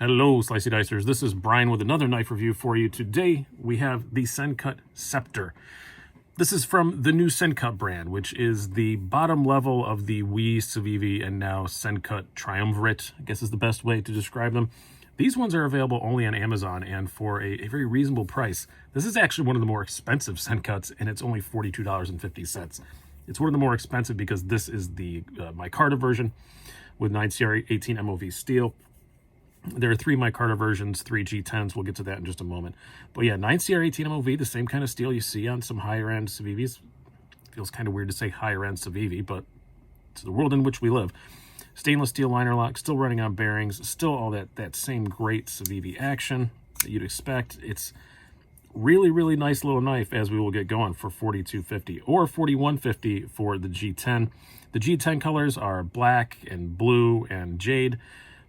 Hello, Slicey Dicers. This is Brian with another knife review for you. Today, we have the Sencut Scepter. This is from the new Sencut brand, which is the bottom level of the Wii, Civivi, and now Sencut Triumvirate, I guess is the best way to describe them. These ones are available only on Amazon and for a very reasonable price. This is actually one of the more expensive Sencuts, and it's only $42.50. It's one of the more expensive because this is the micarta version with 9CR18 MOV steel. There are 3 micarta versions, 3 G10s. We'll get to that in just a moment. But yeah, 9CR18 MOV, the same kind of steel you see on some higher-end Civivis. Feels kind of weird to say higher-end Civivi, but it's the world in which we live. Stainless steel liner lock, still running on bearings, still all that same great Civivi action that you'd expect. It's really, really nice little knife as we will get going for $42.50 or $41.50 for the G10. The G10 colors are black and blue and jade.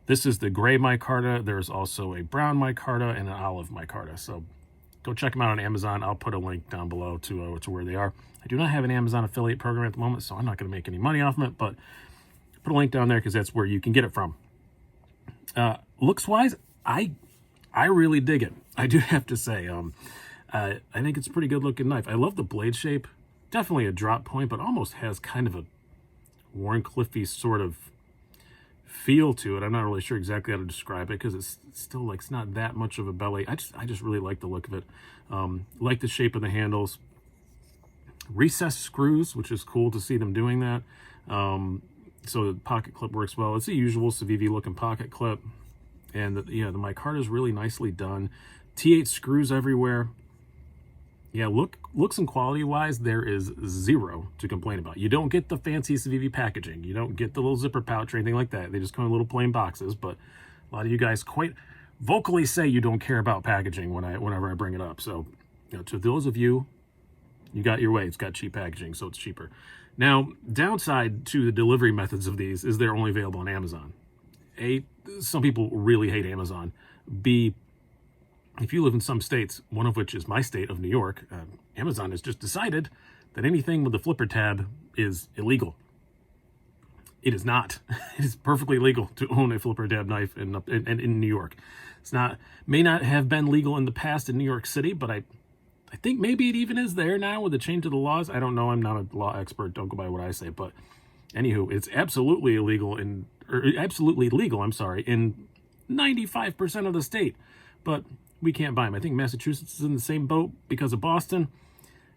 This is the gray micarta. There's also a brown micarta and an olive micarta. So go check them out on Amazon. I'll put a link down below to where they are. I do not have an Amazon affiliate program at the moment, so I'm not going to make any money off of it, but put a link down there because that's where you can get it from. Looks-wise, I really dig it. I do have to say. I think it's a pretty good-looking knife. I love the blade shape. Definitely a drop point, but almost has kind of a Warncliffe-y sort of feel to it. I'm not really sure exactly how to describe it because it's still like it's not that much of a belly. I just really like the look of it. Like the shape of the handles. Recessed screws, which is cool to see them doing that. So the pocket clip works well. It's the usual Civivi looking pocket clip, and the micarta is really nicely done. T8 screws everywhere. Yeah, looks and quality-wise, there is zero to complain about. You don't get the fancy Civivi packaging. You don't get the little zipper pouch or anything like that. They just come in little plain boxes, but a lot of you guys quite vocally say you don't care about packaging whenever I bring it up. So, to those of you, you got your way. It's got cheap packaging, so it's cheaper. Now, downside to the delivery methods of these is they're only available on Amazon. A, some people really hate Amazon. B, if you live in some states, one of which is my state of New York, Amazon has just decided that anything with a flipper tab is illegal. It is not. It is perfectly legal to own a flipper tab knife in New York. It's not, may not have been legal in the past in New York City, but I think maybe it even is there now with the change of the laws. I don't know. I'm not a law expert. Don't go by what I say. But anywho, it's absolutely illegal absolutely legal, in 95% of the state. But we can't buy them. I think Massachusetts is in the same boat because of Boston.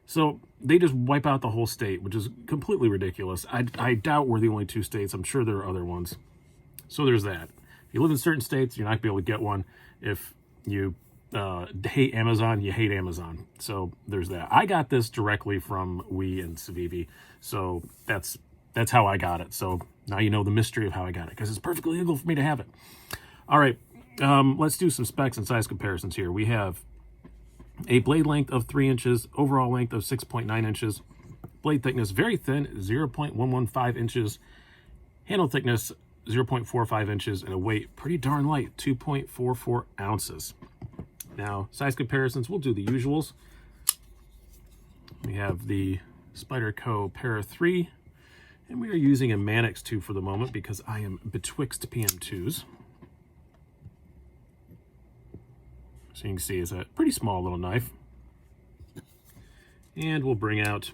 So they just wipe out the whole state, which is completely ridiculous. I doubt we're the only 2 states. I'm sure there are other ones. So there's that. If you live in certain states, you're not going to be able to get one. If you hate Amazon, you hate Amazon. So there's that. I got this directly from Wii and Civivi. So that's how I got it. So now you know the mystery of how I got it, because it's perfectly legal for me to have it. All right. Let's do some specs and size comparisons here. We have a blade length of 3 inches, overall length of 6.9 inches, blade thickness very thin, 0.115 inches, handle thickness 0.45 inches, and a weight pretty darn light, 2.44 ounces. Now, size comparisons, we'll do the usuals. We have the Spyderco Para 3, and we are using a Mannix 2 for the moment because I am betwixt PM2s. So you can see it's a pretty small little knife. And we'll bring out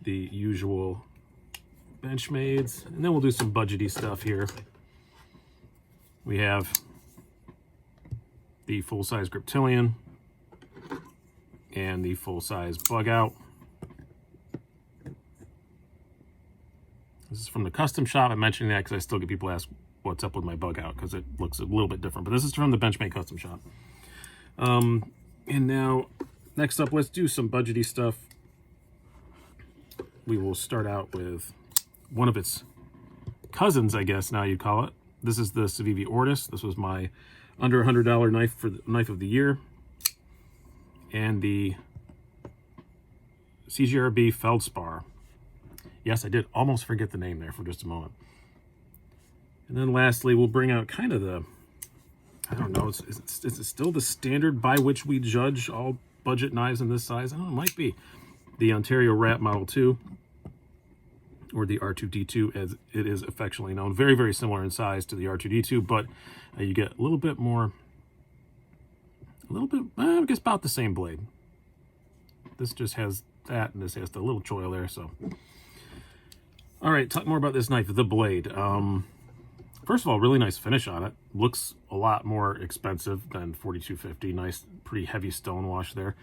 the usual Benchmades, and then we'll do some budgety stuff here. We have the full-size Griptilian and the full-size Bug Out. This is from the custom shop. I'm mentioning that because I still get people ask what's up with my Bug Out because it looks a little bit different. But this is from the Benchmade custom shop. And now, next up, let's do some budgety stuff. We will start out with one of its cousins, I guess now you'd call it. This is the Civivi Ortis. This was my under $100 knife for the knife of the year. And the CGRB Feldspar. Yes, I did almost forget the name there for just a moment. And then lastly, we'll bring out kind of the, I don't know, is it still the standard by which we judge all budget knives in this size? I don't know, it might be. The Ontario Rat Model 2. or the R2-D2 as it is affectionately known. Very, very similar in size to the R2-D2, but you get a little bit more, I guess about the same blade. This just has that, and this has the little choil there, so. All right, talk more about this knife, the blade. First of all, really nice finish on it. Looks a lot more expensive than 4250. Nice, pretty heavy stone wash there.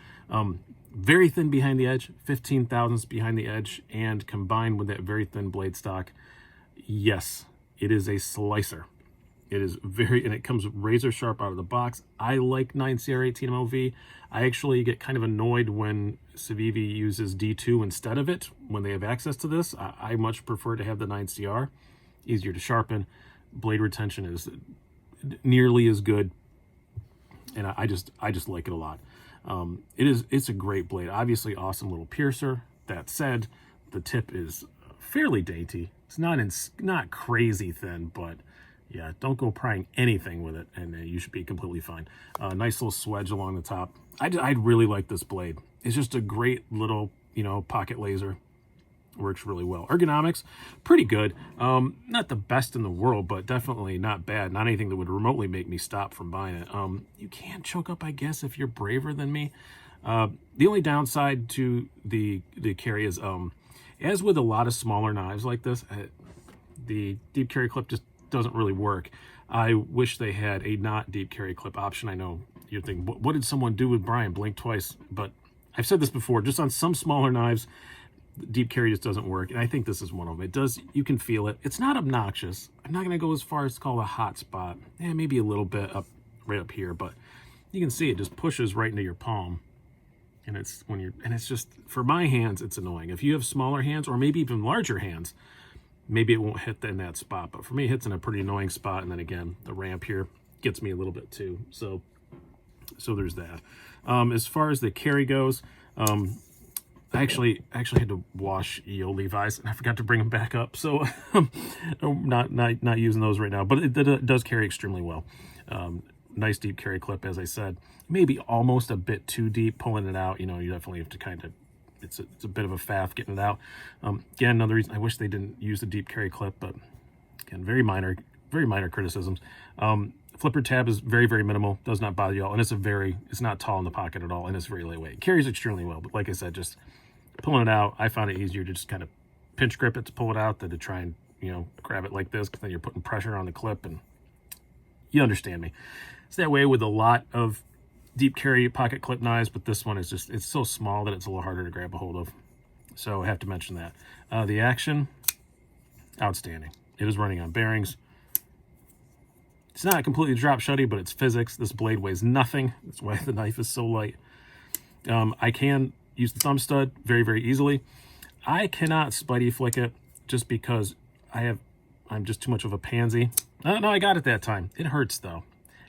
Very thin behind the edge, 15 thousandths behind the edge, and combined with that very thin blade stock, yes, it is a slicer. It is very, and it comes razor sharp out of the box. I like 9CR18 MOV. I actually get kind of annoyed when Civivi uses D2 instead of it when they have access to this. I much prefer to have the 9CR. Easier to sharpen. Blade retention is nearly as good, and I just like it a lot. It's a great blade. Obviously, awesome little piercer. That said, the tip is fairly dainty. It's not crazy thin, but yeah, don't go prying anything with it, and you should be completely fine. Nice little swedge along the top. I really like this blade. It's just a great little, pocket laser. Works really well. Ergonomics, pretty good. Not the best in the world, but definitely not bad. Not anything that would remotely make me stop from buying it. You can choke up, I guess, if you're braver than me. The only downside to the carry is, as with a lot of smaller knives like this, the deep carry clip just doesn't really work. I wish they had a not deep carry clip option. I know you're thinking, what did someone do with Brian? Blink twice. But I've said this before, just on some smaller knives, deep carry just doesn't work, and I think this is one of them. It does, you can feel it. It's not obnoxious. I'm not going to go as far as to call it a hot spot. Maybe a little bit up, right up here, but you can see it just pushes right into your palm. And it's just, for my hands, it's annoying. If you have smaller hands, or maybe even larger hands, maybe it won't hit in that spot. But for me, it hits in a pretty annoying spot, and then again, the ramp here gets me a little bit too. So there's that. As far as the carry goes, I actually had to wash EO Levi's, and I forgot to bring them back up, so I'm not using those right now. But it does carry extremely well. Nice deep carry clip, as I said. Maybe almost a bit too deep pulling it out. You definitely have to kind of. It's a bit of a faff getting it out. Again, another reason I wish they didn't use the deep carry clip, but again, very minor criticisms. Flipper tab is very, very minimal. Does not bother you all, and it's not tall in the pocket at all, and it's very lightweight. It carries extremely well, but like I said, just pulling it out, I found it easier to just kind of pinch grip it to pull it out than to try and grab it like this, because then you're putting pressure on the clip, and you understand me. It's that way with a lot of deep carry pocket clip knives, but this one is just, it's so small that it's a little harder to grab a hold of. So I have to mention that. The action, outstanding. It is running on bearings. It's not completely drop shutty, but it's physics. This blade weighs nothing. That's why the knife is so light. I can use the thumb stud very, very easily. I cannot spidey flick it just because I'm just too much of a pansy. No, I got it that time. It hurts though.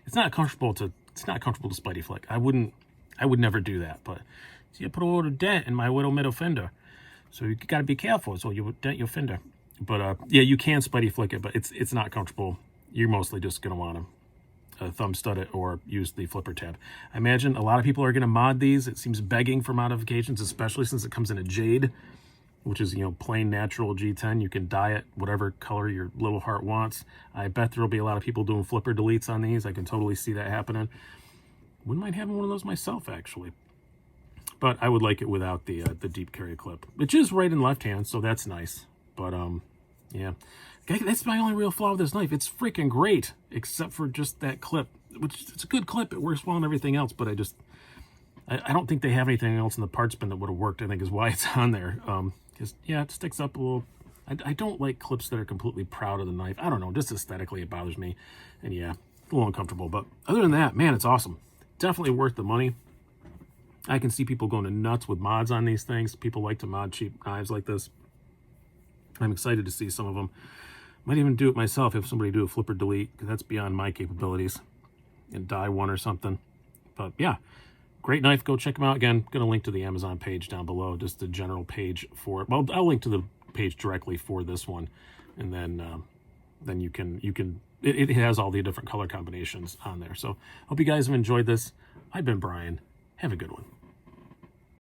It's not comfortable to spidey flick. I would never do that. But see, I put a little dent in my little middle fender, so you got to be careful so you would dent your fender. But yeah, you can spidey flick it, but it's not comfortable. You're mostly just going to want to thumb stud it or use the flipper tab. I imagine a lot of people are going to mod these. It seems begging for modifications, especially since it comes in a jade, which is, plain natural G10. You can dye it whatever color your little heart wants. I bet there'll be a lot of people doing flipper deletes on these. I can totally see that happening. Wouldn't mind having one of those myself, actually. But I would like it without the deep carry clip, which is right and left hand, so that's nice. But yeah. That's my only real flaw with this knife. It's freaking great, except for just that clip, which it's a good clip. It works well on everything else, but I don't think they have anything else in the parts bin that would have worked, I think is why it's on there. Because, yeah, it sticks up a little. I don't like clips that are completely proud of the knife. I don't know, just aesthetically it bothers me. And, yeah, a little uncomfortable. But other than that, man, it's awesome. Definitely worth the money. I can see people going nuts with mods on these things. People like to mod cheap knives like this. I'm excited to see some of them. Might even do it myself if somebody do a flipper delete, because that's beyond my capabilities, and dye one or something. But yeah, great knife. Go check them out. Again, going to link to the Amazon page down below, just the general page for it. Well, I'll link to the page directly for this one, and then you can it has all the different color combinations on there. So hope you guys have enjoyed this. I've been Brian. Have a good one.